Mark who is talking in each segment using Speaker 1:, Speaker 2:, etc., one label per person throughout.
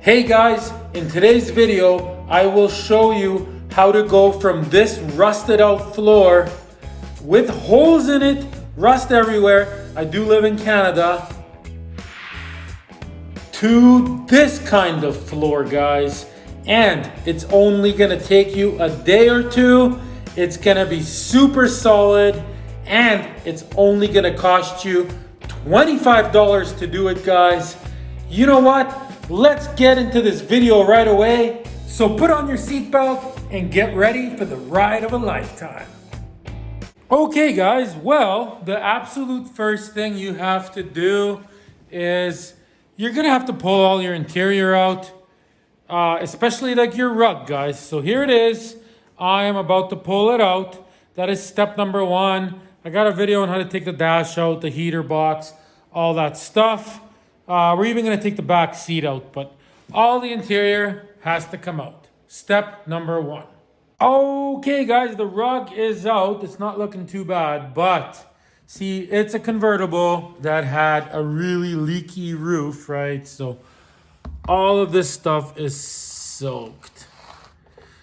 Speaker 1: Hey guys, in today's video, I will show you how to go from this rusted out floor with holes in it, rust everywhere, I do live in Canada, to this kind of floor, guys. And it's only gonna take you a day or two. It's gonna be super solid, and it's only gonna cost you $25 to do it, guys. You know what? Let's get into this video right away. So put on your seatbelt and get ready for the ride of a lifetime. Okay guys, well, the absolute first thing you have to do is you're gonna have to pull all your interior out, especially like your rug, guys. So here it is. I am about to pull it out. That is step number one. I got a video on how to take the dash out, the heater box, all that stuff. We're even gonna take the back seat out, but all the interior has to come out. Step number one. Okay guys, the rug is out. It's not looking too bad, but see, it's a convertible that had a really leaky roof, right? So all of this stuff is soaked.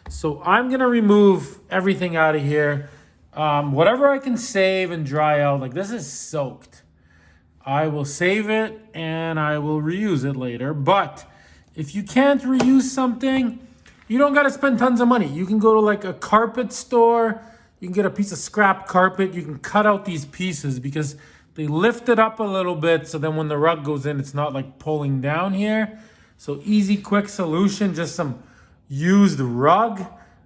Speaker 1: So I'm gonna remove everything out of here. Whatever I can save and dry out, like this is soaked. I will save it and I will reuse it later. But if you can't reuse something, you don't got to spend tons of money. You can go to like a carpet store. You can get a piece of scrap carpet. You can cut out these pieces because they lift it up a little bit. So then when the rug goes in, it's not like pulling down here. So easy, quick solution, just some used rug.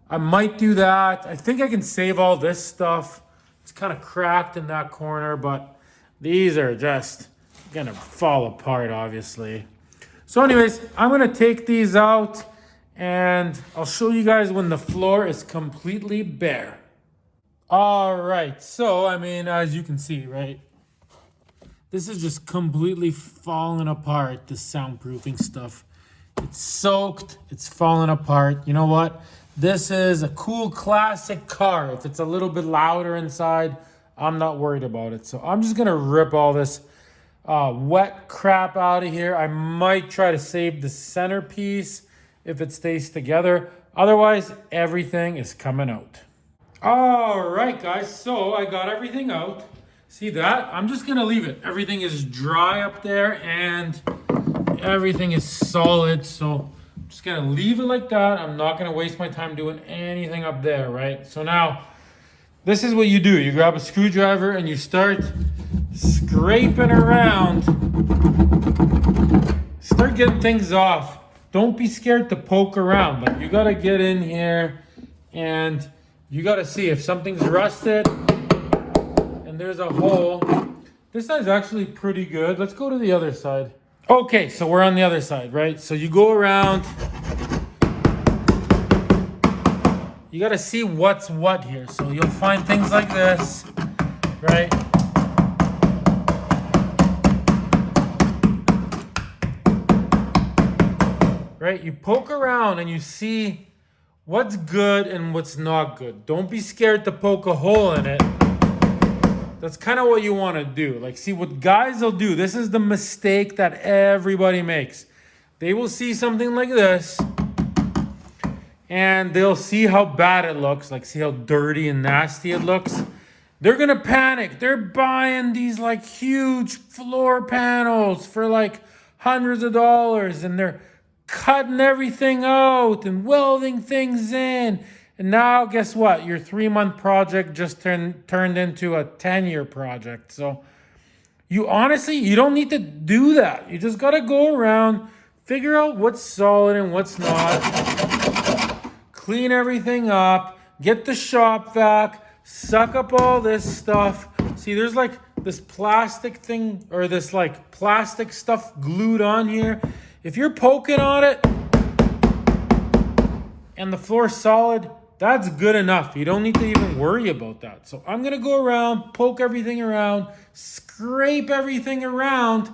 Speaker 1: I might do that. I think I can save all this stuff. It's kind of cracked in that corner, but these are just gonna fall apart, obviously. So anyways, I'm gonna take these out and I'll show you guys when the floor is completely bare. All right, so I mean, as you can see, right? This is just completely falling apart, the soundproofing stuff. It's soaked, it's falling apart. You know what? This is a cool classic car. If it's a little bit louder inside, I'm not worried about it. So I'm just gonna rip all this wet crap out of here. I might try to save the centerpiece if it stays together. Otherwise, everything is coming out. All right, guys, so I got everything out. See that? I'm just gonna leave it. Everything is dry up there and everything is solid. So I'm just gonna leave it like that. I'm not gonna waste my time doing anything up there, right? So now, this is what you do. You grab a screwdriver and you start scraping around. Start getting things off. Don't be scared to poke around. Like, you gotta get in here and you gotta see if something's rusted and there's a hole. This side's actually pretty good. Let's go to the other side. Okay, so we're on the other side, right? So you go around. You gotta see what's what here. So you'll find things like this, right? Right, you poke around and you see what's good and what's not good. Don't be scared to poke a hole in it. That's kind of what you want to do. Like, see what guys will do. This is the mistake that everybody makes. They will see something like this and they'll see how bad it looks. Like, see how dirty and nasty it looks. They're gonna panic. They're buying these like huge floor panels for like hundreds of dollars and they're cutting everything out and welding things in. And now guess what? Your 3-month project just turned into a 10-year project. So you honestly, you don't need to do that. You just gotta go around, figure out what's solid and what's not, clean everything up, get the shop vac, suck up all this stuff. See, there's like this plastic thing or this like plastic stuff glued on here. If you're poking on it and the floor's solid, that's good enough. You don't need to even worry about that. So I'm gonna go around, poke everything around, scrape everything around,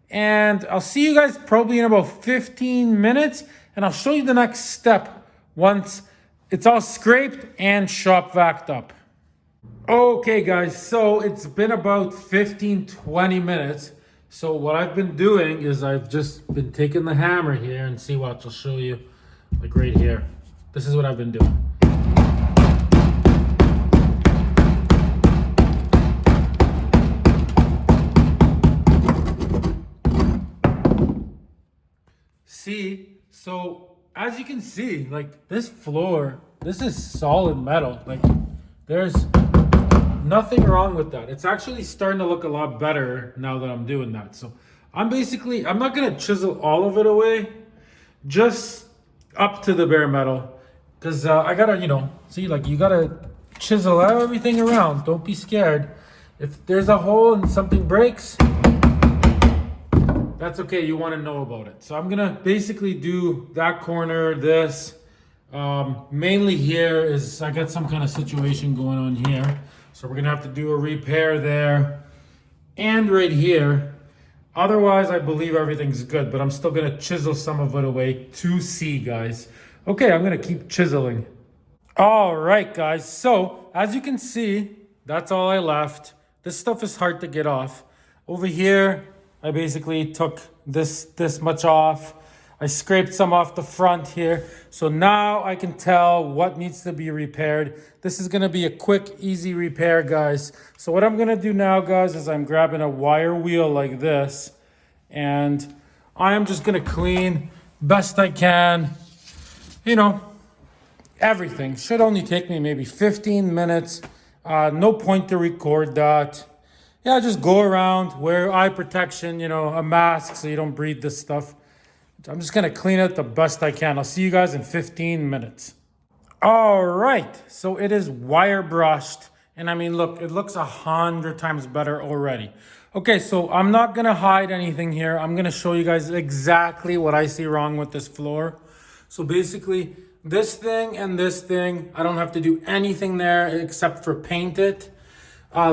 Speaker 1: and I'll see you guys probably in about 15 minutes, and I'll show you the next step once it's all scraped and shop vacked up. Okay guys, so it's been about 15-20 minutes So what I've been doing is I've just been taking the hammer here and see what I'll show you, like right here. This is what I've been doing. See, so as you can see, like this floor, this is solid metal. Like there's nothing wrong with that. It's actually starting to look a lot better now that I'm doing that. So I'm not gonna chisel all of it away, just up to the bare metal. Cause I gotta, see, like you gotta chisel out everything around. Don't be scared. If there's a hole and something breaks, that's okay, you wanna know about it. So I'm gonna basically do that corner, this. Mainly here is I got some kind of situation going on here. So we're gonna have to do a repair there and right here. Otherwise, I believe everything's good, but I'm still gonna chisel some of it away to see, guys. Okay, I'm gonna keep chiseling. All right, guys, so as you can see, that's all I left. This stuff is hard to get off. Over here, I basically took this much off. I scraped some off the front here. So now I can tell what needs to be repaired. This is gonna be a quick, easy repair, guys. So what I'm gonna do now, guys, is I'm grabbing a wire wheel like this, and I am just gonna clean best I can. Everything. Should only take me maybe 15 minutes. No point to record that. Yeah, just go around, wear eye protection, a mask so you don't breathe this stuff. I'm just gonna clean it the best I can. I'll see you guys in 15 minutes. All right, so it is wire brushed. And I mean, look, it looks 100 times better already. Okay, so I'm not gonna hide anything here. I'm gonna show you guys exactly what I see wrong with this floor. So basically, this thing and this thing, I don't have to do anything there except for paint it.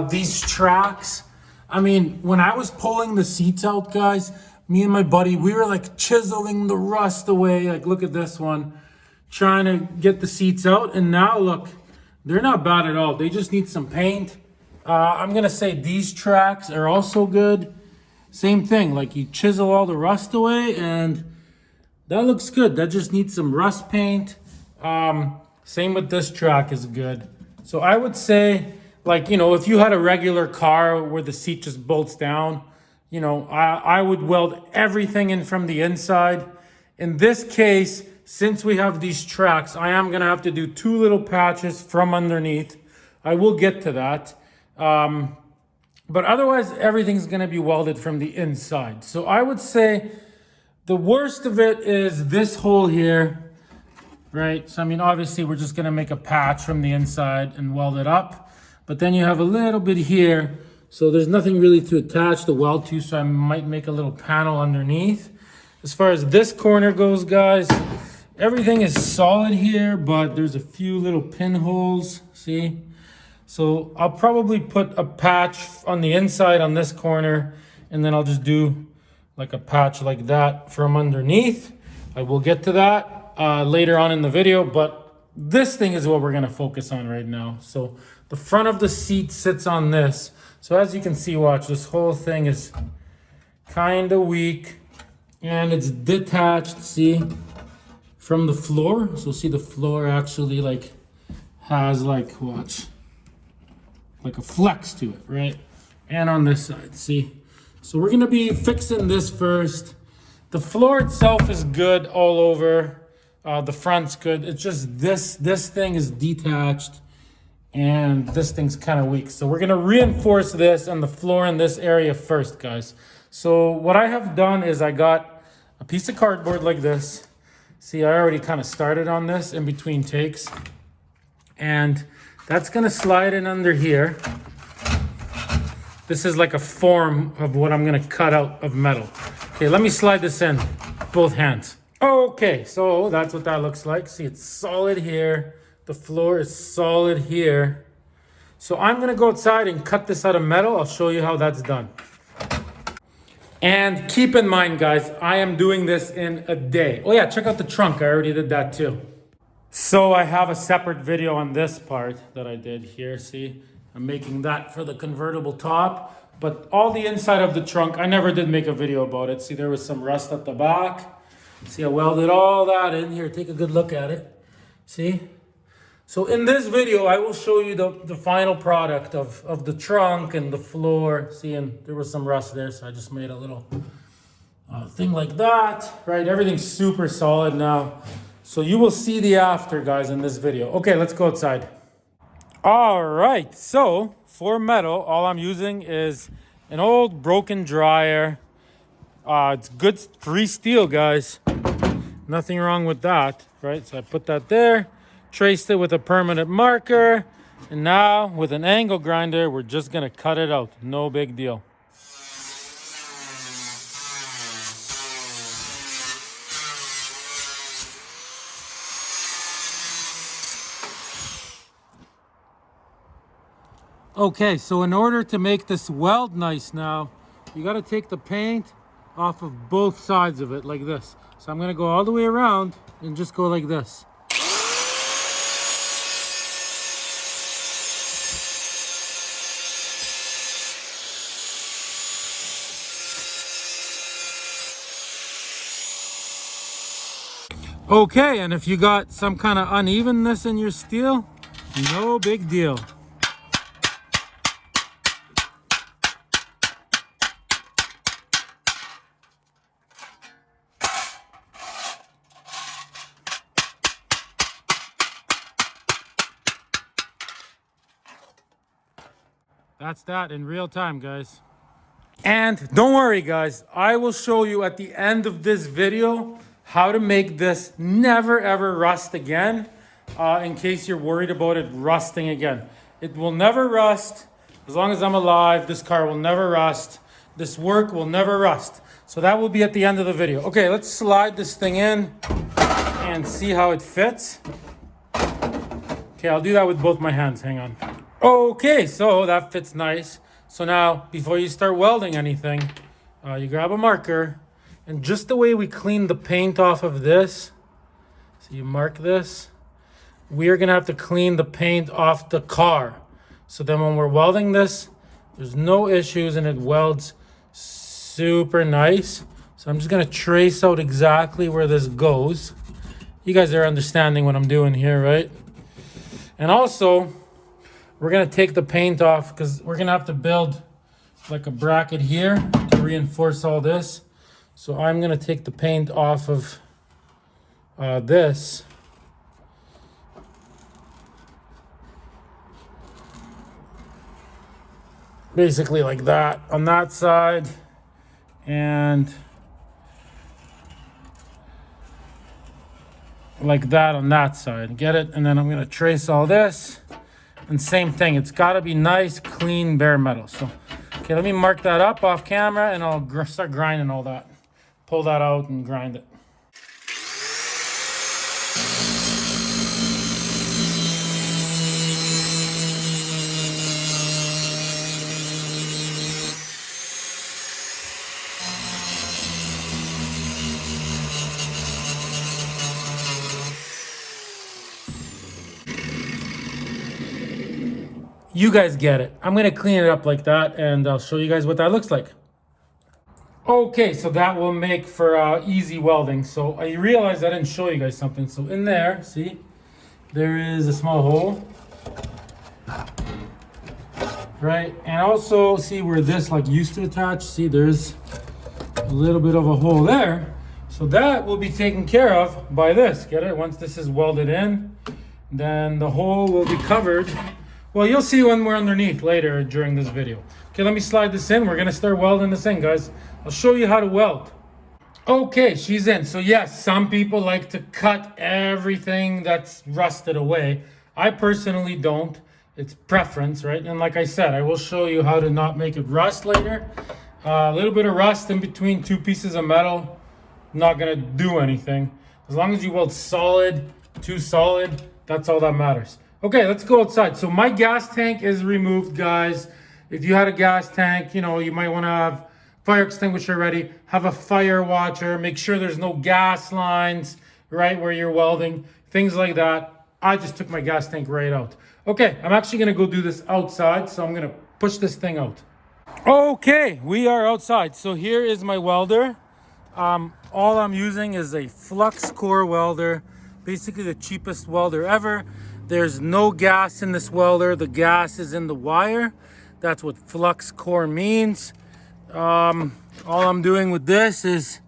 Speaker 1: These tracks, I mean, when I was pulling the seats out, guys, me and my buddy, we were like chiseling the rust away. Like, look at this one, trying to get the seats out. And now look, they're not bad at all. They just need some paint. I'm gonna say these tracks are also good. Same thing, like you chisel all the rust away and that looks good. That just needs some rust paint. Same with this track is good. So I would say, like, if you had a regular car where the seat just bolts down, I would weld everything in from the inside. In this case, since we have these tracks, I am gonna have to do 2 little patches from underneath. I will get to that. But otherwise, everything's gonna be welded from the inside. So I would say the worst of it is this hole here, right? So I mean, obviously we're just gonna make a patch from the inside and weld it up. But then you have a little bit here. So there's nothing really to attach the weld to, so I might make a little panel underneath. As far as this corner goes, guys, everything is solid here, but there's a few little pinholes, see? So I'll probably put a patch on the inside on this corner, and then I'll just do like a patch like that from underneath. I will get to that later on in the video, but this thing is what we're gonna focus on right now. So the front of the seat sits on this. So as you can see, watch, this whole thing is kind of weak and it's detached, see, from the floor. So see the floor actually like has like, watch, like a flex to it, right? And on this side, see? So we're gonna be fixing this first. The floor itself is good all over. The front's good. It's just this thing is detached and this thing's kind of weak. So we're gonna reinforce this and the floor in this area first, guys. So what I have done is I got a piece of cardboard like this. See, I already kind of started on this in between takes. And that's gonna slide in under here. This is like a form of what I'm gonna cut out of metal. Okay, let me slide this in, both hands. Okay, so that's what that looks like. See, it's solid here. The floor is solid here. So I'm gonna go outside and cut this out of metal. I'll show you how that's done. And keep in mind, guys, I am doing this in a day. Oh yeah, check out the trunk. I already did that too. So I have a separate video on this part that I did here. See, I'm making that for the convertible top. But all the inside of the trunk, I never did make a video about it. See, there was some rust at the back. See, I welded all that in here. Take a good look at it. See? So in this video, I will show you the final product of the trunk and the floor. See, and there was some rust there, so I just made a little thing like that, right? Everything's super solid now. So you will see the after, guys, in this video. Okay, let's go outside. All right, so for metal, all I'm using is an old broken dryer. It's good free steel, guys. Nothing wrong with that, right? So I put that there, traced it with a permanent marker, and now with an angle grinder, we're just gonna cut it out. No big deal. Okay, so in order to make this weld nice now, you got to take the paint off of both sides of it like this. So I'm going to go all the way around and just go like this. Okay, and if you got some kind of unevenness in your steel, no big deal. That's that in real time, guys. And don't worry, guys, I will show you at the end of this video how to make this never ever rust again, in case you're worried about it rusting again. It will never rust. As long as I'm alive, this car will never rust. This work will never rust. So that will be at the end of the video. Okay, let's slide this thing in and see how it fits. Okay, I'll do that with both my hands. Hang on. Okay, so that fits nice. So now, before you start welding anything, you grab a marker, and just the way we clean the paint off of this, so you mark this, we are gonna have to clean the paint off the car. So then when we're welding this, there's no issues and it welds super nice. So I'm just gonna trace out exactly where this goes. You guys are understanding what I'm doing here, right? And also, we're gonna take the paint off because we're gonna have to build like a bracket here to reinforce all this. So I'm gonna take the paint off of this. Basically like that on that side, and like that on that side. Get it? And then I'm gonna trace all this. And same thing, it's gotta be nice, clean, bare metal. So, okay, let me mark that up off camera and I'll start grinding all that. Pull that out and grind it. You guys get it. I'm gonna clean it up like that and I'll show you guys what that looks like. Okay, so that will make for easy welding. So I realized I didn't show you guys something. So in there, see, there is a small hole, right? And also see where this like used to attach. See, there's a little bit of a hole there. So that will be taken care of by this, get it? Once this is welded in, then the hole will be covered. Well, you'll see when we're underneath later during this video. Okay, let me slide this in. We're gonna start welding this in, guys. I'll show you how to weld. Okay, she's in. So yes, some people like to cut everything that's rusted away. I personally don't. It's preference, right? And like I said, I will show you how to not make it rust later. A little bit of rust in between two pieces of metal, not gonna do anything. As long as you weld solid to solid, that's all that matters. Okay, let's go outside. So my gas tank is removed, guys. If you had a gas tank, you know, you might want to have fire extinguisher ready, have a fire watcher, make sure there's no gas lines right where you're welding, things like that. I just took my gas tank right out. Okay, I'm actually gonna go do this outside, so I'm gonna push this thing out. Okay, we are outside. So here is my welder. All I'm using is a flux core welder, basically the cheapest welder ever. There's no gas in this welder. The gas is in the wire. That's what flux core means. All I'm doing with this is,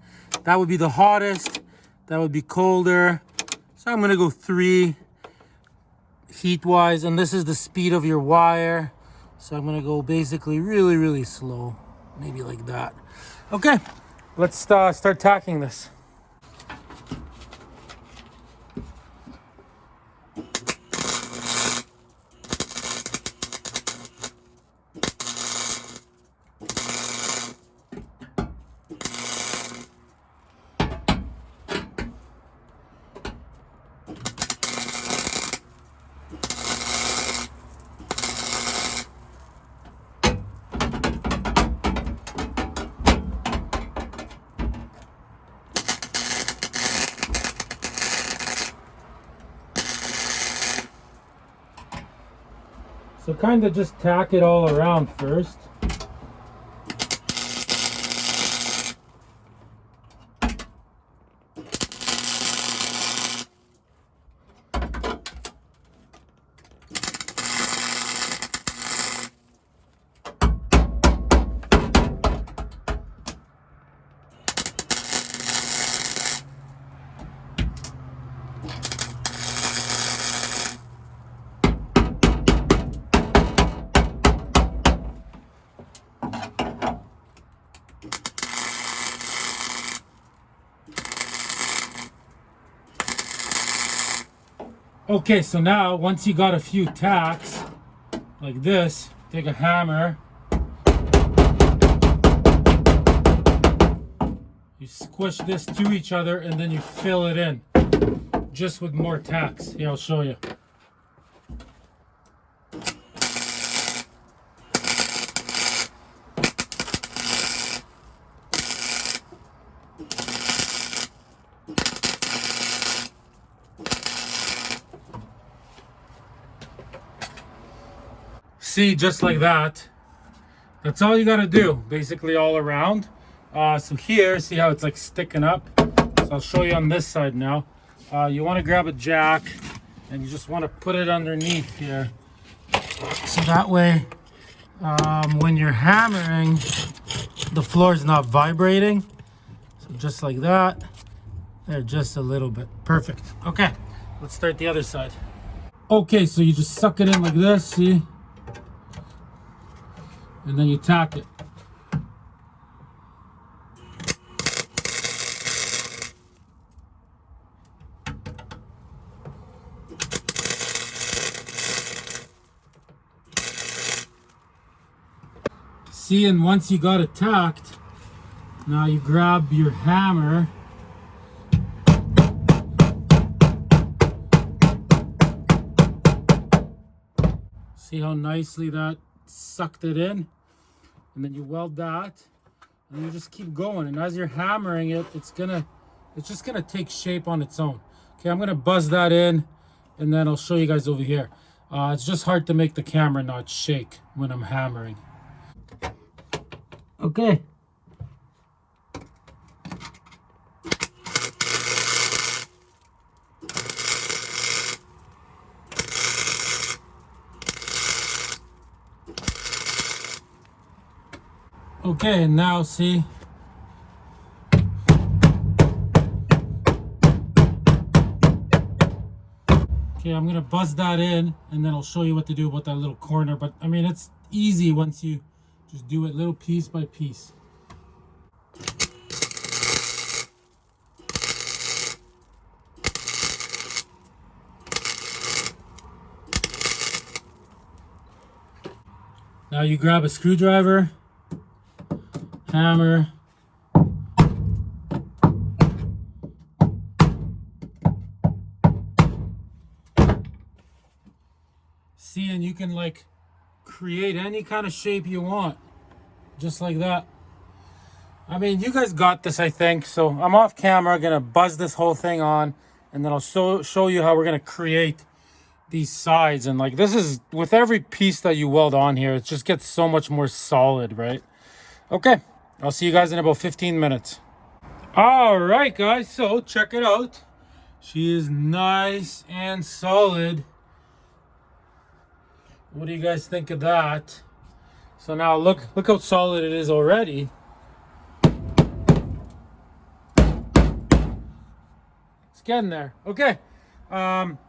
Speaker 1: that would be the hottest, that would be colder. So I'm gonna go 3 heat wise, and this is the speed of your wire. So I'm gonna go basically really, really slow, maybe like that. Okay, let's start tacking this. So kind of just tack it all around first. Okay, so now once you got a few tacks like this, take a hammer, you squish this to each other, and then you fill it in just with more tacks. Here, I'll show you. See, just like that. That's all you gotta do, basically all around. So here, see how it's like sticking up? So I'll show you on this side now. You wanna grab a jack and you just wanna put it underneath here. So that way, when you're hammering, the floor is not vibrating. So just like that. There, just a little bit. Perfect. Okay, let's start the other side. Okay, so you just suck it in like this, see? And then you tack it. See, and once you got it tacked, now you grab your hammer. See how nicely that sucked it in? And then you weld that, and you just keep going. And as you're hammering it, it's just gonna take shape on its own. Okay, I'm gonna buzz that in, and then I'll show you guys over here. It's just hard to make the camera not shake when I'm hammering. Okay. Okay, and now see. Okay, I'm gonna buzz that in, and then I'll show you what to do about that little corner. But I mean, it's easy once you just do it little piece by piece. Now you grab a screwdriver, hammer, see, and you can like create any kind of shape you want, just like that. I mean, you guys got this, I think. So I'm off camera, gonna buzz this whole thing on, and then I'll show you how we're gonna create these sides, and like this is with every piece that you weld on here, it just gets so much more solid, right? Okay, I'll see you guys in about 15 minutes. All right, guys, so check it out. She is nice and solid. What do you guys think of that? So now look how solid it is already. It's getting there. Okay,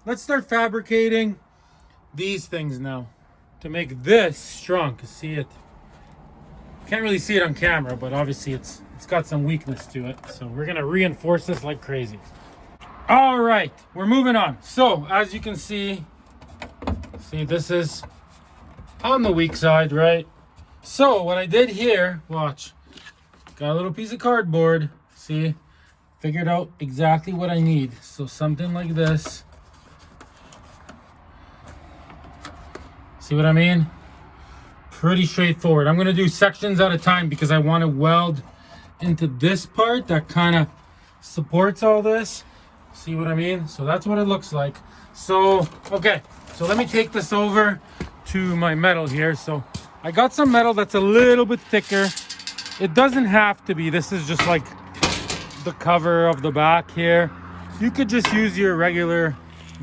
Speaker 1: let's start fabricating these things now to make this strong. See it? Can't really see it on camera, but obviously it's got some weakness to it. So we're gonna reinforce this like crazy. All right, we're moving on. So as you can see this is on the weak side, right? So what I did here, watch, got a little piece of cardboard. See, figured out exactly what I need. So something like this. See what I mean? Pretty straightforward. I'm gonna do sections at a time because I want to weld into this part that kind of supports all this. See what I mean? So that's what it looks like. So okay, so let me take this over to my metal here. So I got some metal that's a little bit thicker. It doesn't have to be. This is just like the cover of the back here. You could just use your regular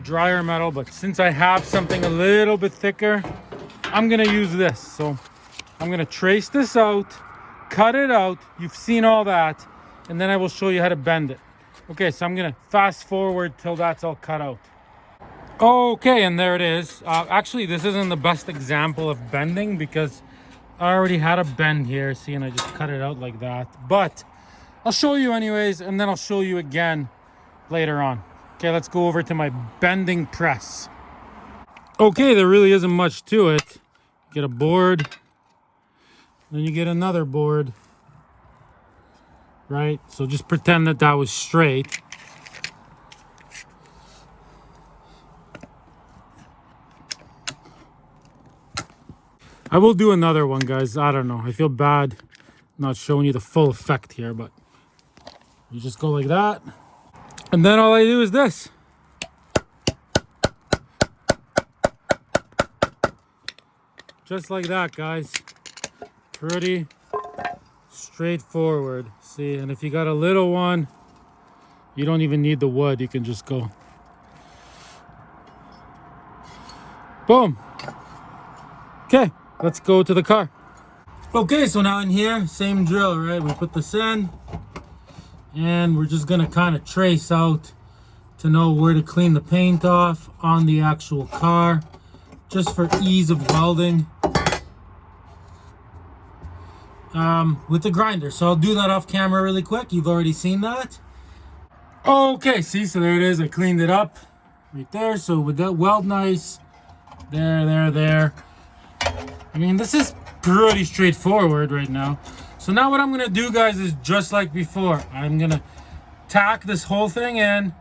Speaker 1: dryer metal, but since I have something a little bit thicker, I'm gonna use this. So I'm gonna trace this out, cut it out. You've seen all that, and then I will show you how to bend it. Okay, so I'm gonna fast forward till that's all cut out. Okay, and there it is. Actually, this isn't the best example of bending because I already had a bend here. See, and I just cut it out like that. But I'll show you anyways, and then I'll show you again later on. Okay, let's go over to my bending press. Okay, there really isn't much to it. Get a board, then you get another board, right? So just pretend that that was straight. I will do another one, guys. I don't know. I feel bad not showing you the full effect here, but you just go like that. And then all I do is this. Just like that, guys. Pretty straightforward. See, and if you got a little one, you don't even need the wood. You can just go. Boom. Okay, let's go to the car. Okay, so now in here, same drill, right? We put this in, and we're just gonna kind of trace out to know where to clean the paint off on the actual car, just for ease of welding. With the grinder. So I'll do that off camera really quick. You've already seen that. Okay, see, so there it is. I cleaned it up right there. So with that weld nice, there. I mean, this is pretty straightforward right now. So now what I'm gonna do, guys, is just like before. I'm gonna tack this whole thing in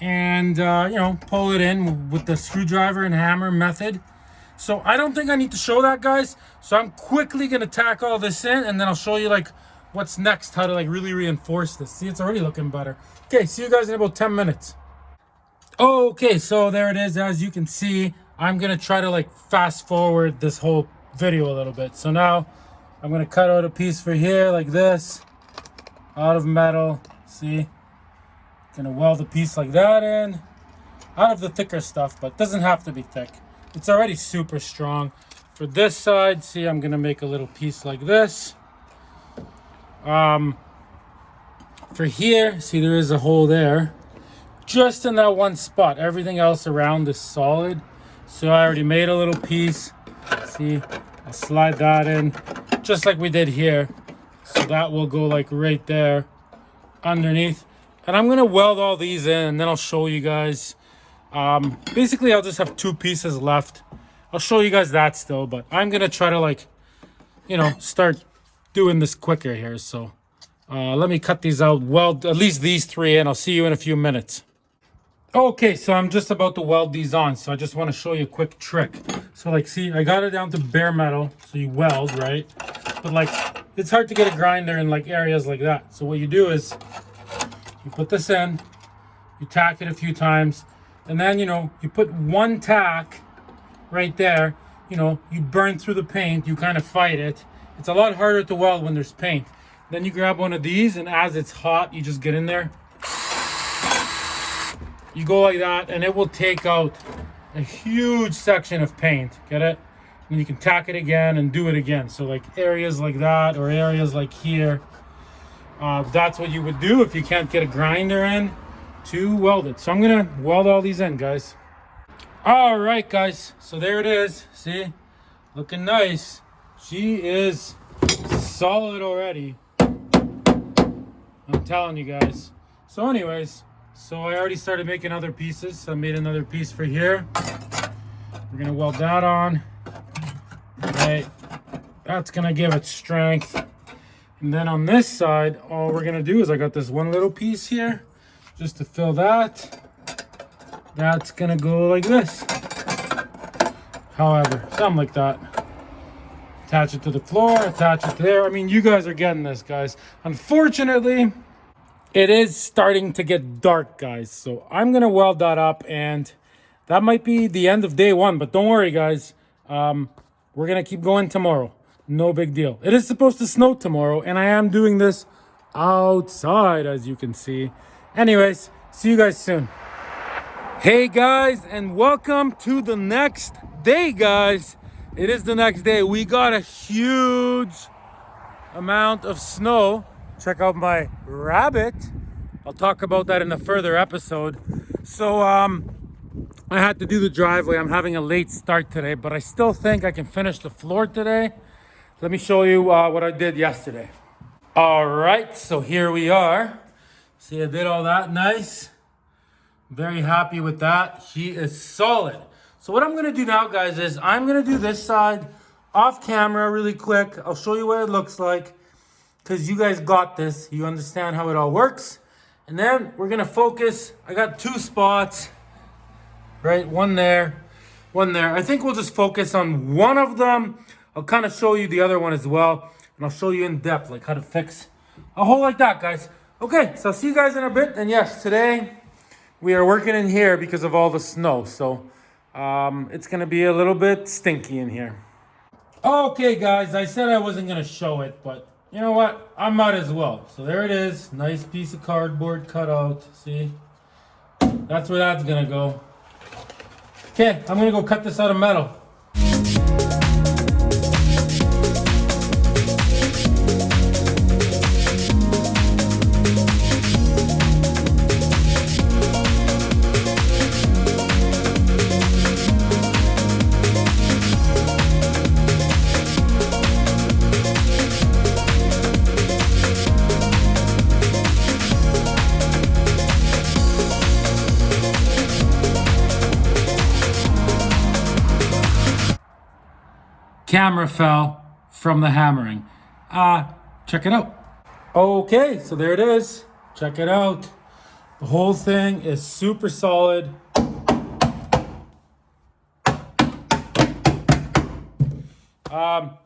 Speaker 1: and you know, pull it in with the screwdriver and hammer method. So I don't think I need to show that, guys. So I'm quickly gonna tack all this in, and then I'll show you like what's next, how to like really reinforce this. See, it's already looking better. Okay, see you guys in about 10 minutes. Okay, so there it is. As you can see, I'm gonna try to like fast forward this whole video a little bit. So now I'm gonna cut out a piece for here like this, out of metal. See, gonna weld a piece like that in, out of the thicker stuff, but it doesn't have to be thick. It's already super strong. For this side, see, I'm gonna make a little piece like this. For here, see, there is a hole there, just in that one spot. Everything else around is solid. So I already made a little piece. See, I'll slide that in, just like we did here. So that will go like right there underneath. And I'm gonna weld all these in, and then I'll show you guys. Basically, I'll just have two pieces left. I'll show you guys that still, but I'm gonna try to like, you know, start doing this quicker here. So let me cut these out, weld at least these three in. I'll see you in a few minutes. Okay, so I'm just about to weld these on. So I just want to show you a quick trick. So like, see, I got it down to bare metal. So you weld, right? But like, it's hard to get a grinder in like areas like that. So what you do is you put this in, you tack it a few times, And then, you know, you put one tack right there. You know, you burn through the paint, you kind of fight it. It's a lot harder to weld when there's paint. Then you grab one of these, and as it's hot, you just get in there. You go like that, and it will take out a huge section of paint. Get it? And you can tack it again and do it again. So like areas like that, or areas like here, that's what you would do if you can't get a grinder in to weld it. So I'm gonna weld all these in, guys. All right, guys, so there it is. See, looking nice. She is solid already, I'm telling you guys. So anyways, so I already started making other pieces. So I made another piece for here. We're gonna weld that on. Right, that's gonna give it strength. And then on this side, all we're gonna do is I got this one little piece here just to fill that. That's gonna go like this. However, something like that. Attach it to the floor, attach it there. I mean, you guys are getting this, guys. Unfortunately, it is starting to get dark, guys. So I'm gonna weld that up, and that might be the end of day one, but don't worry, guys. We're gonna keep going tomorrow. No big deal. It is supposed to snow tomorrow, and I am doing this outside, as you can see. Anyways, see you guys soon. Hey guys, and welcome to the next day, guys. It is the next day. We got a huge amount of snow. Check out my rabbit. I'll talk about that in a further episode. So I had to do the driveway. I'm having a late start today, but I still think I can finish the floor today. Let me show you what I did yesterday. All right, so here we are. See, I did all that nice. Very happy with that. She is solid. So what I'm gonna do now, guys, is I'm gonna do this side off camera really quick. I'll show you what it looks like, because you guys got this. You understand how it all works. And then we're gonna focus. I got two spots, right? One there, one there. I think we'll just focus on one of them. I'll kind of show you the other one as well. And I'll show you in depth, like how to fix a hole like that, guys. Okay, so I'll see you guys in a bit. And yes, today we are working in here because of all the snow. So it's gonna be a little bit stinky in here. Okay, guys, I said I wasn't gonna show it, but you know what? I might as well. So there it is. Nice piece of cardboard cut out. See? That's where that's gonna go. Okay, I'm gonna go cut this out of metal. Camera fell from the hammering. Check it out. Okay, so there it is. Check it out. The whole thing is super solid.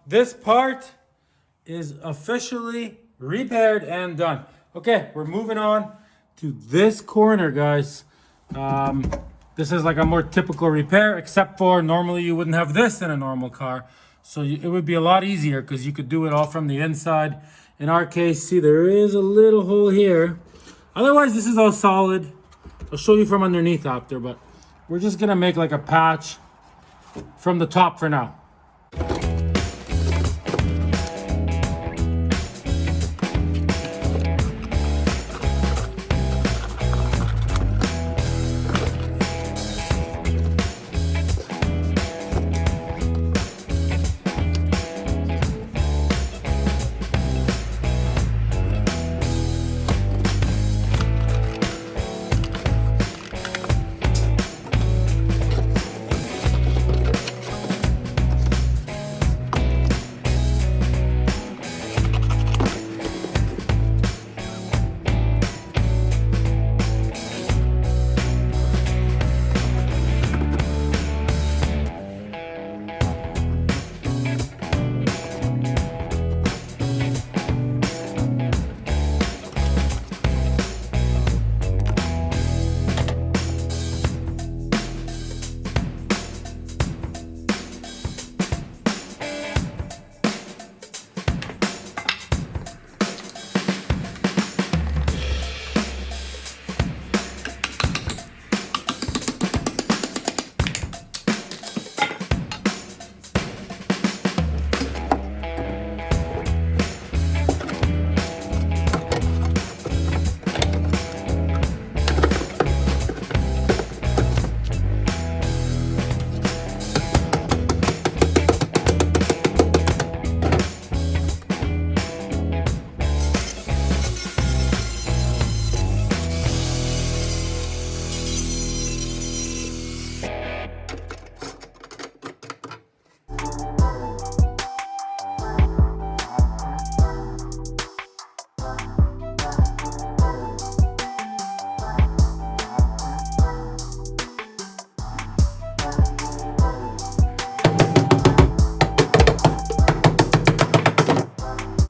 Speaker 1: This part is officially repaired and done. Okay, we're moving on to this corner, guys. This is like a more typical repair, except for normally you wouldn't have this in a normal car. So it would be a lot easier because you could do it all from the inside. In our case, see, there is a little hole here. Otherwise, this is all solid. I'll show you from underneath after, but we're just gonna make like a patch from the top for now.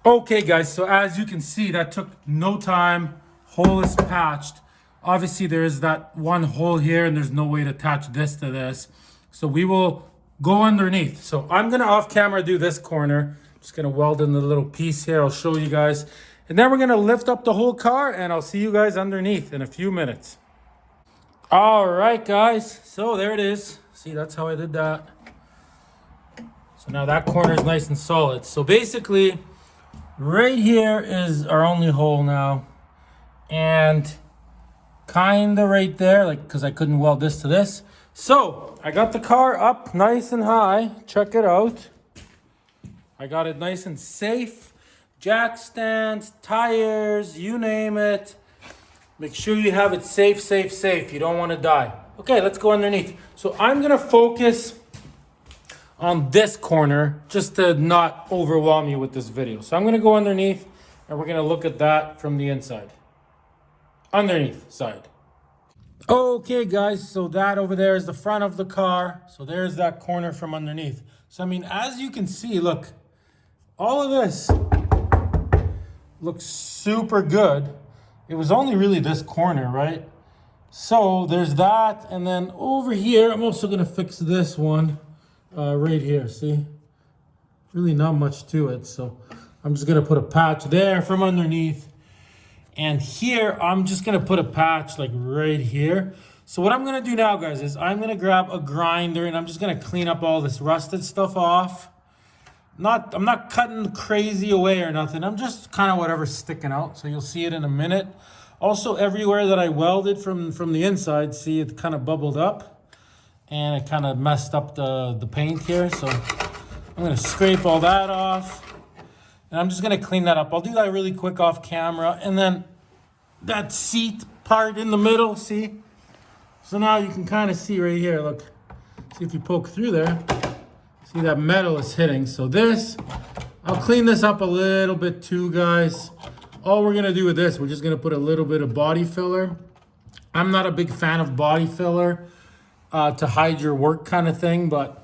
Speaker 1: Okay guys, so as you can see, that took no time. Hole is patched. Obviously there is that one hole here and there's no way to attach this to this. So we will go underneath. So I'm gonna off camera do this corner. Just gonna weld in the little piece here. I'll show you guys. And then we're gonna lift up the whole car and I'll see you guys underneath in a few minutes. All right guys, so there it is. See, that's how I did that. So now that corner is nice and solid. So basically, right here is our only hole now. And kinda right there, like, cause I couldn't weld this to this. So I got the car up nice and high. Check it out. I got it nice and safe. Jack stands, tires, you name it. Make sure you have it safe, safe, safe. You don't want to die. Okay, let's go underneath. So I'm gonna focus on this corner just to not overwhelm you with this video. So I'm gonna go underneath and we're gonna look at that from the inside. Underneath side. Okay guys, so that over there is the front of the car. So there's that corner from underneath. So I mean, as you can see, look, all of this looks super good. It was only really this corner, right? So there's that, and then over here, I'm also gonna fix this one right here, see? Really not much to it, so I'm just gonna put a patch there from underneath. And here, I'm just gonna put a patch like right here. So what I'm gonna do now, guys, is I'm gonna grab a grinder and I'm just gonna clean up all this rusted stuff off. I'm not cutting crazy away or nothing. I'm just kind of whatever's sticking out. So you'll see it in a minute. Also, everywhere that I welded from the inside, see it kind of bubbled up and it kind of messed up the paint here. So I'm gonna scrape all that off and I'm just gonna clean that up. I'll do that really quick off camera. And then that seat part in the middle, see? So now you can kind of see right here, look, see if you poke through there. See that metal is hitting. So this, I'll clean this up a little bit too, guys. All we're gonna do with this, we're just gonna put a little bit of body filler. I'm not a big fan of body filler to hide your work kind of thing, but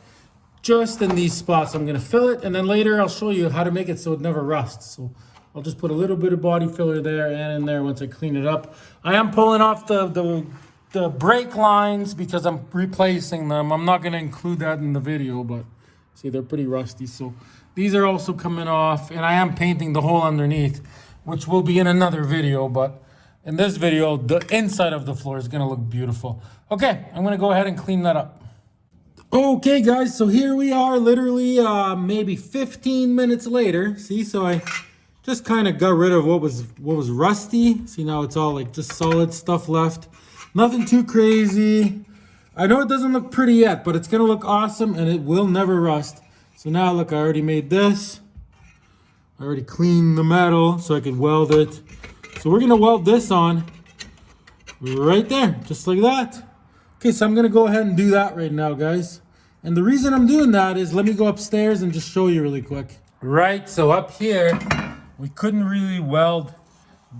Speaker 1: just in these spots, I'm gonna fill it. And then later I'll show you how to make it so it never rusts. So I'll just put a little bit of body filler there and in there once I clean it up. I am pulling off the brake lines because I'm replacing them. I'm not gonna include that in the video, but see, they're pretty rusty. So these are also coming off and I am painting the hole underneath, which will be in another video. But in this video, the inside of the floor is gonna look beautiful. Okay, I'm gonna go ahead and clean that up. Okay guys, so here we are literally maybe 15 minutes later. See, so I just kind of got rid of what was rusty. See, now it's all like just solid stuff left. Nothing too crazy. I know it doesn't look pretty yet, but it's gonna look awesome and it will never rust. So now look, I already made this. I already cleaned the metal so I could weld it. So we're gonna weld this on right there, just like that. Okay, so I'm gonna go ahead and do that right now, guys. And the reason I'm doing that is, let me go upstairs and just show you really quick. Right, so up here, we couldn't really weld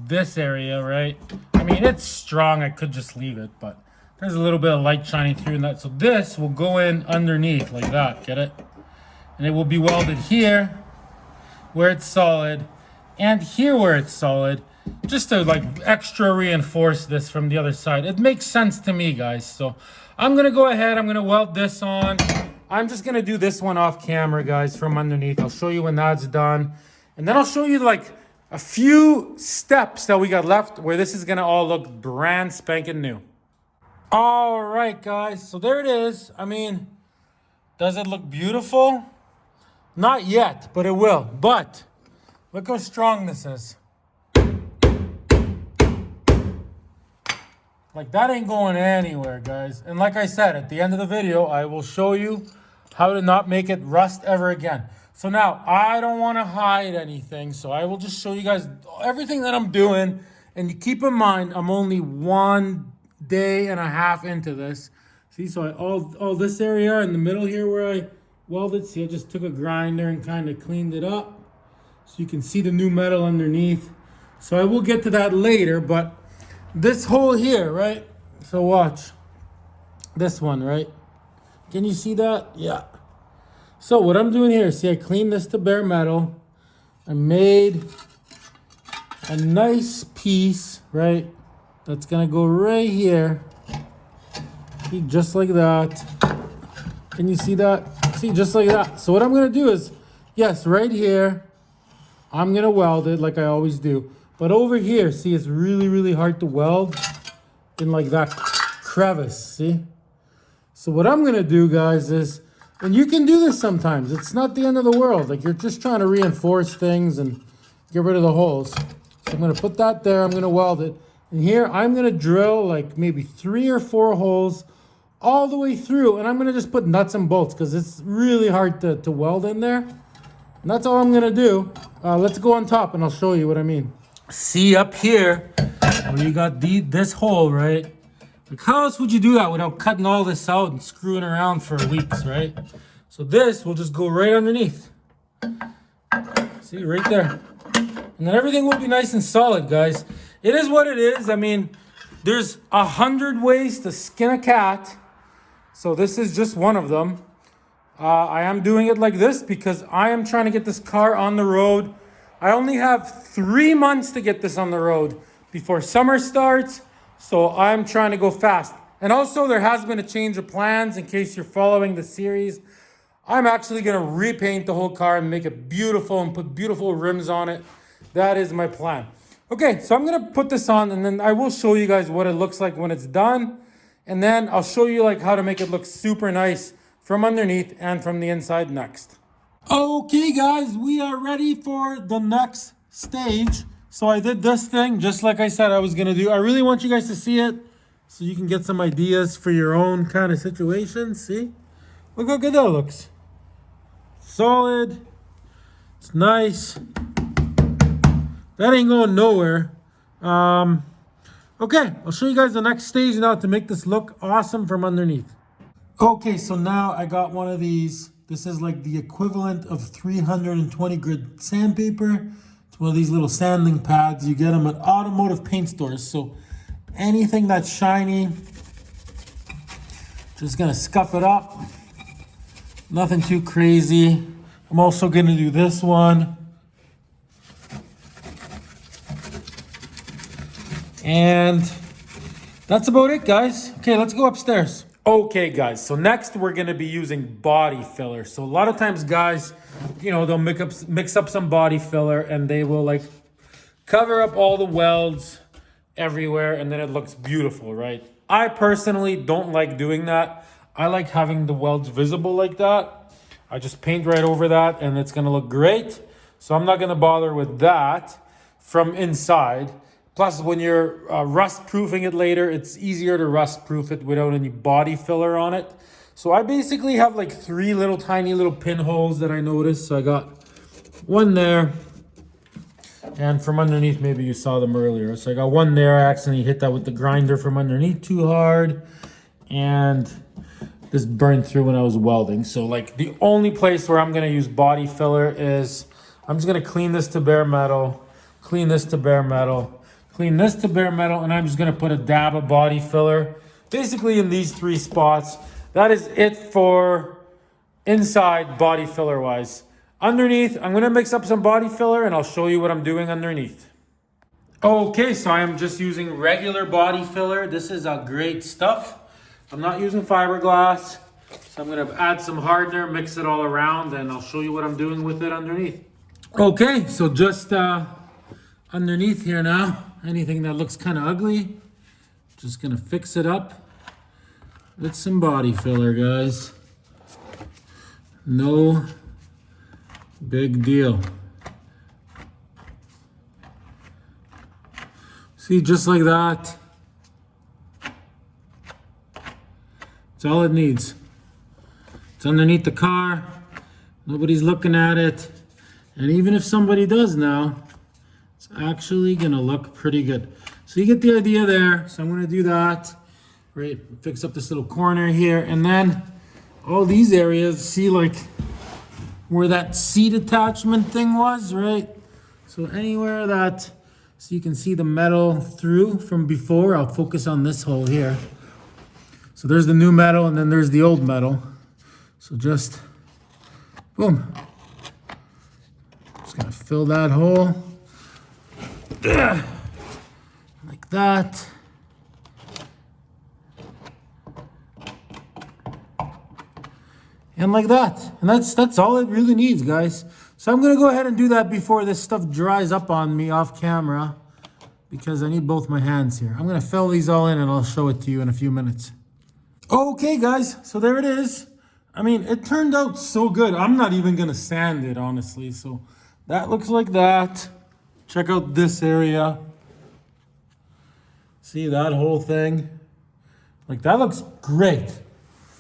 Speaker 1: this area, right? I mean, it's strong, I could just leave it, but there's a little bit of light shining through in that. So this will go in underneath like that, get it? And it will be welded here where it's solid and here where it's solid, just to like extra reinforce this from the other side. It makes sense to me, guys. So I'm gonna go ahead, I'm gonna weld this on. I'm just gonna do this one off camera, guys, from underneath. I'll show you when that's done. And then I'll show you like a few steps that we got left where this is gonna all look brand spanking new. All right, guys, so there it is. I mean, does it look beautiful? Not yet, but it will. But look how strong this is. Like, that ain't going anywhere, guys. And like I said, at the end of the video, I will show you how to not make it rust ever again. So now, I don't want to hide anything, so I will just show you guys everything that I'm doing. And keep in mind, I'm only 1 day and a half into this. See, so all this area in the middle here where I welded, see, I just took a grinder and kind of cleaned it up. So you can see the new metal underneath. So I will get to that later, but this hole here, right? So watch. This one, right? Can you see that? Yeah. So what I'm doing here, see, I cleaned this to bare metal. I made a nice piece, right? That's gonna go right here. See, just like that. Can you see that? See, just like that. So what I'm gonna do is, yes, right here, I'm gonna weld it like I always do. But over here, see, it's really, really hard to weld in like that crevice, see? So what I'm gonna do, guys, is, and you can do this sometimes. It's not the end of the world. Like, you're just trying to reinforce things and get rid of the holes. So I'm gonna put that there, I'm gonna weld it. And here, I'm gonna drill like maybe 3 or 4 holes all the way through. And I'm gonna just put nuts and bolts because it's really hard to weld in there. And that's all I'm gonna do. Let's go on top and I'll show you what I mean. See up here, where you got this hole, right? Like, how else would you do that without cutting all this out and screwing around for weeks, right? So this will just go right underneath. See, right there. And then everything will be nice and solid, guys. It is what it is. I mean, there's 100 ways to skin a cat. So this is just one of them. I am doing it like this because I am trying to get this car on the road. I only have 3 months to get this on the road before summer starts. So I'm trying to go fast. And also there has been a change of plans in case you're following the series. I'm actually going to repaint the whole car and make it beautiful and put beautiful rims on it. That is my plan. Okay, so I'm going to put this on and then I will show you guys what it looks like when it's done. And then I'll show you like how to make it look super nice from underneath and from the inside next. Okay guys, we are ready for the next stage. So I did this thing just like I said I was gonna do. I really want you guys to see it so you can get some ideas for your own kind of situation. See? Look how good that looks. Solid. It's nice. That ain't going nowhere. Okay, I'll show you guys the next stage now to make this look awesome from underneath. Okay, so now I got one of these. This is like the equivalent of 320 grit sandpaper. It's one of these little sanding pads. You get them at automotive paint stores. So anything that's shiny, just gonna scuff it up. Nothing too crazy. I'm also gonna do this one. And that's about it, guys. Okay, let's go upstairs. Okay, guys, so next we're gonna be using body filler. So a lot of times, guys, you know, they'll mix up some body filler and they will like cover up all the welds everywhere and then it looks beautiful, right? I personally don't like doing that. I like having the welds visible like that. I just paint right over that and it's gonna look great. So I'm not gonna bother with that from inside. Plus, when you're rust-proofing it later, it's easier to rust-proof it without any body filler on it. So I basically have like 3 little tiny little pinholes that I noticed. So I got one there. And from underneath, maybe you saw them earlier. So I got one there. I accidentally hit that with the grinder from underneath too hard. And this burned through when I was welding. So like the only place where I'm going to use body filler is I'm just going to clean this to bare metal, clean this to bare metal, clean this to bare metal, and I'm just gonna put a dab of body filler, basically in these 3 spots. That is it for inside body filler wise. Underneath, I'm gonna mix up some body filler and I'll show you what I'm doing underneath. Okay, so I am just using regular body filler. This is great stuff. I'm not using fiberglass. So I'm gonna add some hardener, mix it all around, and I'll show you what I'm doing with it underneath. Okay, so just underneath here now, anything that looks kind of ugly, just gonna fix it up with some body filler, guys. No big deal. See, just like that. That's all it needs. It's underneath the car. Nobody's looking at it. And even if somebody does now, it's actually gonna look pretty good. So you get the idea there. So I'm gonna do that. Right, fix up this little corner here. And then all these areas, see like where that seat attachment thing was, right? So anywhere that, so you can see the metal through from before. I'll focus on this hole here. So there's the new metal and then there's the old metal. So just, boom. Just gonna fill that hole. Like that. And like that. And that's all it really needs, guys. So I'm gonna go ahead and do that before this stuff dries up on me off camera, because I need both my hands here. I'm gonna fill these all in and I'll show it to you in a few minutes. Okay, guys, so there it is. I mean, it turned out so good. I'm not even gonna sand it, honestly. So that looks like that. Check out this area. See that whole thing? Like, that looks great.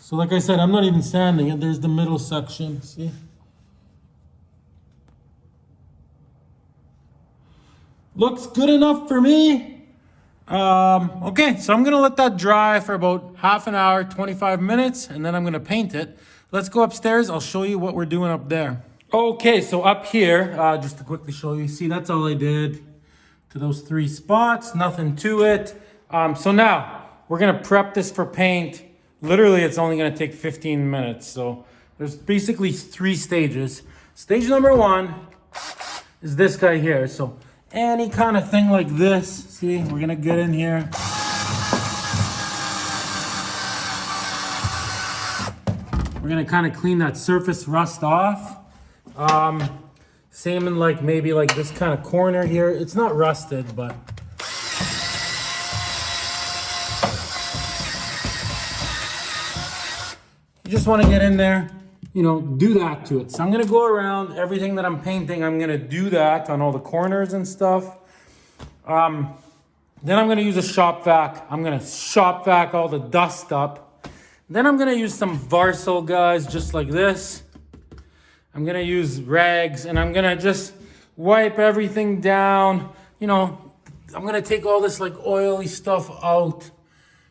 Speaker 1: So like I said, I'm not even sanding it. There's the middle section, see? Looks good enough for me. Okay, so I'm gonna let that dry for about half an hour, 25 minutes, and then I'm gonna paint it. Let's go upstairs. I'll show you what we're doing up there. Okay, so up here, just to quickly show you, see, that's all I did to those 3 spots, nothing to it. So now we're gonna prep this for paint. Literally, it's only gonna take 15 minutes. So there's basically 3 stages. Stage number 1 is this guy here. So any kind of thing like this, see, we're gonna get in here. We're gonna kind of clean that surface rust off. Same in like maybe like this kind of corner here. It's not rusted, but you just want to get in there, you know, do that to it. So I'm gonna go around everything that I'm painting. I'm gonna do that on all the corners and stuff. Then I'm gonna use a shop vac. I'm gonna shop vac all the dust up. Then I'm gonna use some Varsol, guys, just like this. I'm gonna use rags and I'm gonna just wipe everything down. You know, I'm gonna take all this like oily stuff out.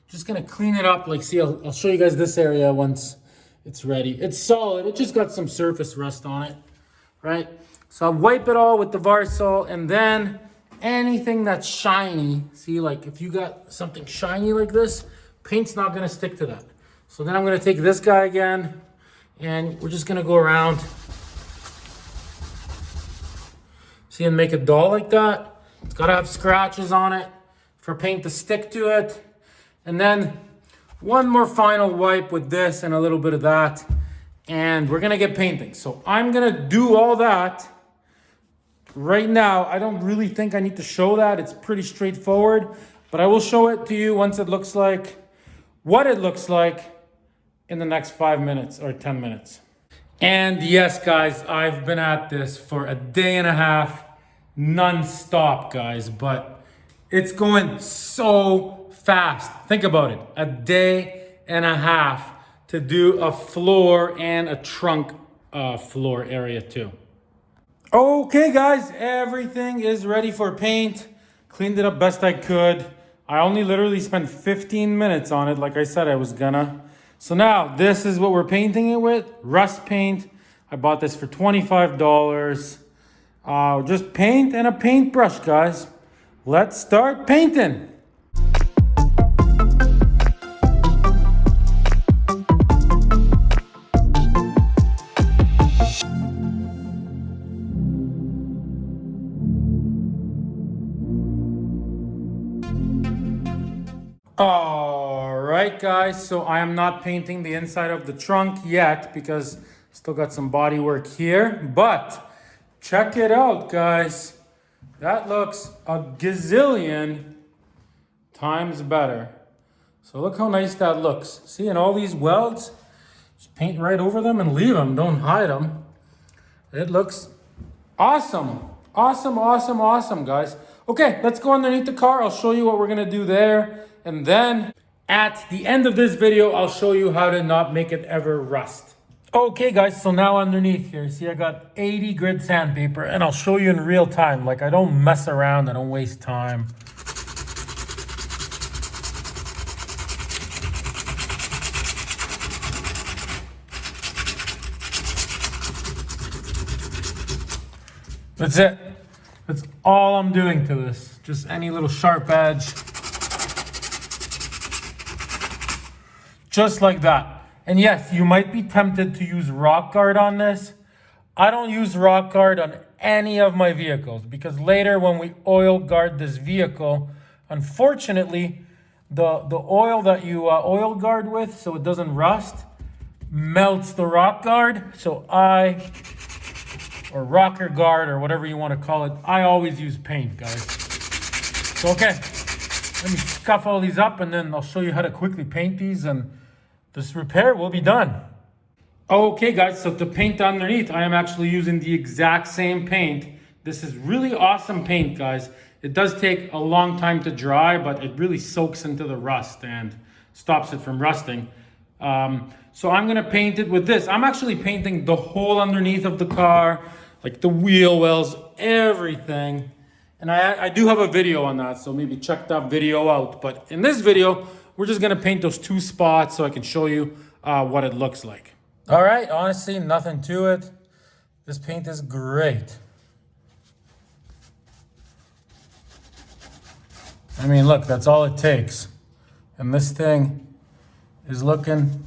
Speaker 1: Just gonna clean it up. Like, see, I'll show you guys this area once it's ready. It's solid. It just got some surface rust on it, right? So I'll wipe it all with the Varsol, and then anything that's shiny, see, like if you got something shiny like this, paint's not gonna stick to that. So then I'm gonna take this guy again, and we're just gonna go around. See, and make a doll like that. It's gotta have scratches on it for paint to stick to it. And then one more final wipe with this and a little bit of that, and we're gonna get painting. So I'm gonna do all that right now. I don't really think I need to show that. It's pretty straightforward, but I will show it to you once it looks like what it looks like in the next 5 minutes or 10 minutes. And yes, guys, I've been at this for a day and a half, non-stop, guys, but it's going so fast. Think about it, a day and a half to do a floor and a trunk floor area too. Okay, guys, everything is ready for paint. Cleaned it up best I could. I only literally spent 15 minutes on it, like I said I was gonna. So now this is what we're painting it with, rust paint. I bought this for $25. Just paint and a paintbrush, guys. Let's start painting. All right, guys, so I am not painting the inside of the trunk yet because still got some body work here, but check it out, guys. That looks a gazillion times better. So look how nice that looks. See, and all these welds, just paint right over them and leave them, don't hide them. It looks awesome. Awesome, awesome, awesome, guys. Okay, let's go underneath the car. I'll show you what we're gonna do there. And then at the end of this video, I'll show you how to not make it ever rust. Okay, guys, so now underneath here, see, I got 80 grit sandpaper, and I'll show you in real time. Like, I don't mess around, I don't waste time. That's it. That's all I'm doing to this. Just any little sharp edge. Just like that. And yes, you might be tempted to use rock guard on this. I don't use rock guard on any of my vehicles, because later when we oil guard this vehicle, unfortunately, the oil that you oil guard with so it doesn't rust melts the rock guard. So or rocker guard, or whatever you want to call it, I always use paint, guys. So, okay, let me scuff all these up and then I'll show you how to quickly paint these and this repair will be done. Okay guys, so to paint underneath, I am actually using the exact same paint. This is really awesome paint, guys. It does take a long time to dry, but it really soaks into the rust and stops it from rusting. So I'm gonna paint it with this. I'm actually painting the whole underneath of the car, like the wheel wells, everything. And I do have a video on that, so maybe check that video out. But in this video, we're just gonna paint those 2 spots so I can show you what it looks like. All right, honestly, nothing to it. This paint is great. I mean, look, that's all it takes. And this thing is looking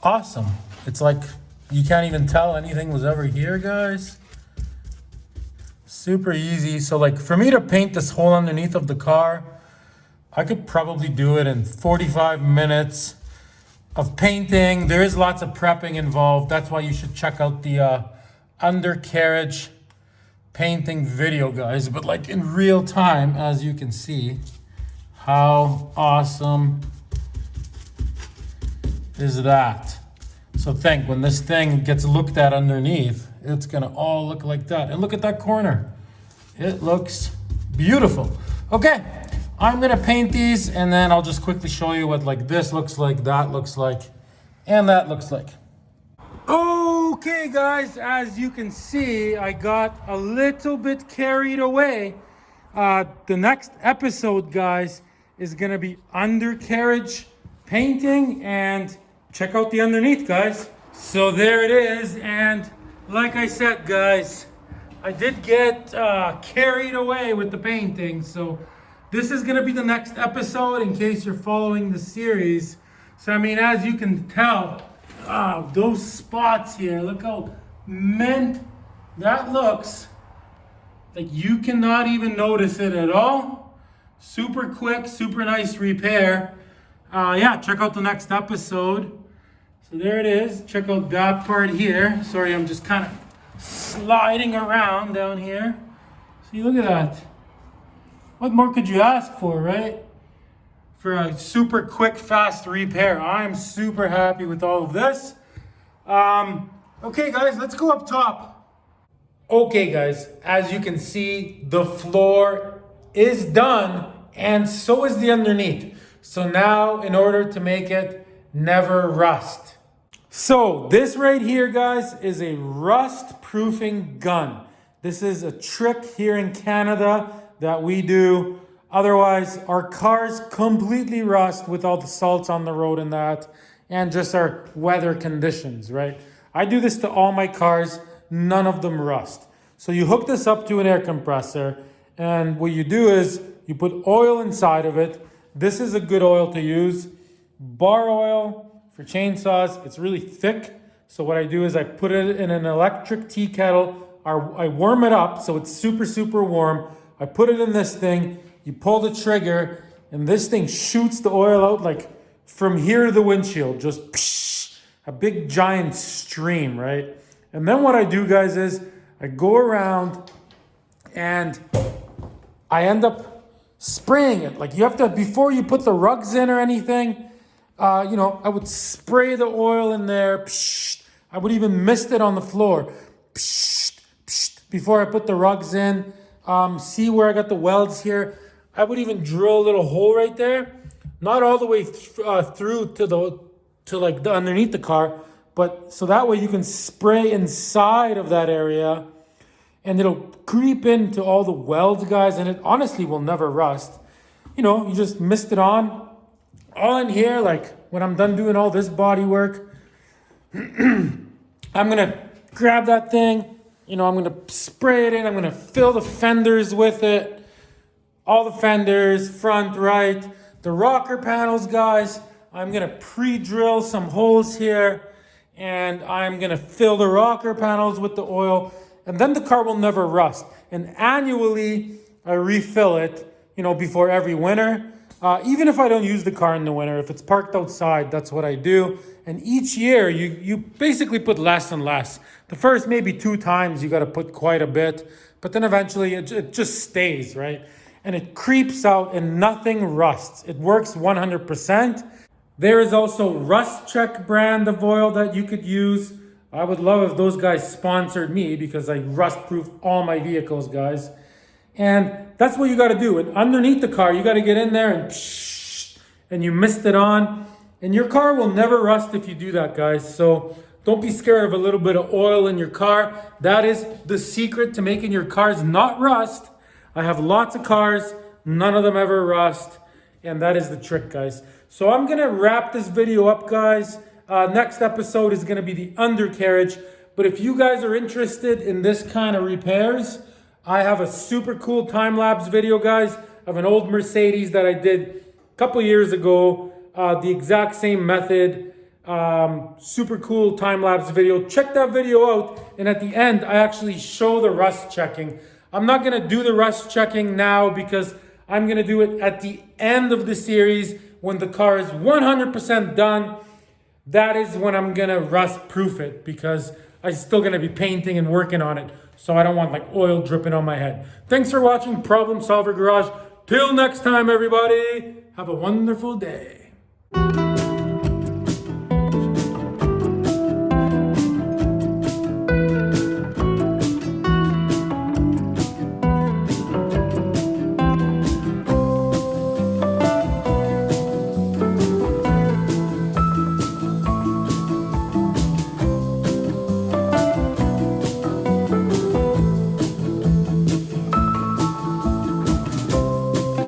Speaker 1: awesome. It's like you can't even tell anything was ever here, guys. Super easy. So like for me to paint this whole underneath of the car, I could probably do it in 45 minutes of painting. There is lots of prepping involved. That's why you should check out the undercarriage painting video, guys. But like in real time, as you can see, how awesome is that? So think, when this thing gets looked at underneath, it's gonna all look like that. And look at that corner. It looks beautiful. Okay, I'm gonna paint these and then I'll just quickly show you what like this looks like, that looks like, and that looks like. Okay guys, as you can see, I got a little bit carried away. The next episode, guys, is gonna be undercarriage painting, and check out the underneath, guys. So there it is, and like I said, guys, I did get carried away with the painting, so this is gonna be the next episode in case you're following the series. So I mean, as you can tell, those spots here, look how mint that looks. Like you cannot even notice it at all. Super quick, super nice repair. Yeah, check out the next episode. So there it is. Check out that part here. Sorry, I'm just kind of sliding around down here. See, look at that. What more could you ask for, right? For a super quick, fast repair. I'm super happy with all of this. Okay, guys, let's go up top. Okay, guys, as you can see, the floor is done, and so is the underneath. So now, in order to make it never rust. So this right here, guys, is a rust-proofing gun. This is a trick here in Canada that we do. Otherwise, our cars completely rust with all the salts on the road and that, and just our weather conditions, right? I do this to all my cars, none of them rust. So you hook this up to an air compressor, and what you do is you put oil inside of it. This is a good oil to use. Bar oil for chainsaws, it's really thick. So what I do is I put it in an electric tea kettle. I warm it up so it's super, super warm. I put it in this thing, you pull the trigger, and this thing shoots the oil out like from here to the windshield, just psh, a big giant stream, right? And then what I do, guys, is I go around and I end up spraying it. Like you have to, before you put the rugs in or anything, you know, I would spray the oil in there. Psh, I would even mist it on the floor. Psh, psh, before I put the rugs in. See where I got the welds here? I would even drill a little hole right there, not all the way through to like the underneath the car, but so that way you can spray inside of that area, and it'll creep into all the welds, guys, and it honestly will never rust. You know, you just mist it on, all in here. Like when I'm done doing all this body work, I'm gonna grab that thing. You know, I'm going to spray it in. I'm going to fill the fenders with it. All the fenders, front, right. The rocker panels, guys, I'm going to pre-drill some holes here. And I'm going to fill the rocker panels with the oil. and then the car will never rust. And annually, I refill it, before every winter. Even if I don't use the car in the winter, if it's parked outside, that's what I do. And each year, you basically put less and less. The first maybe 2 times, you got to put quite a bit, but then eventually it just stays, right? And it creeps out and nothing rusts. It works 100%. There is also Rust Check brand of oil that you could use. I would love if those guys sponsored me because I rust proof all my vehicles, guys. And that's what you got to do. And underneath the car, you got to get in there and you mist it on. And your car will never rust if you do that, guys. So don't be scared of a little bit of oil in your car. That is the secret to making your cars not rust. I have lots of cars. None of them ever rust. And that is the trick, guys. So I'm going to wrap this video up, guys. Next episode is going to be the undercarriage. But if you guys are interested in this kind of repairs, I have a super cool time-lapse video, guys, of an old Mercedes that I did a couple years ago. The exact same method. Super cool time-lapse video. Check that video out. And at the end, I actually show the rust checking. I'm not going to do the rust checking now because I'm going to do it at the end of the series when the car is 100% done. That is when I'm going to rust proof it because I'm still going to be painting and working on it. So I don't want like oil dripping on my head. Thanks for watching Problem Solver Garage. Till next time, everybody. Have a wonderful day.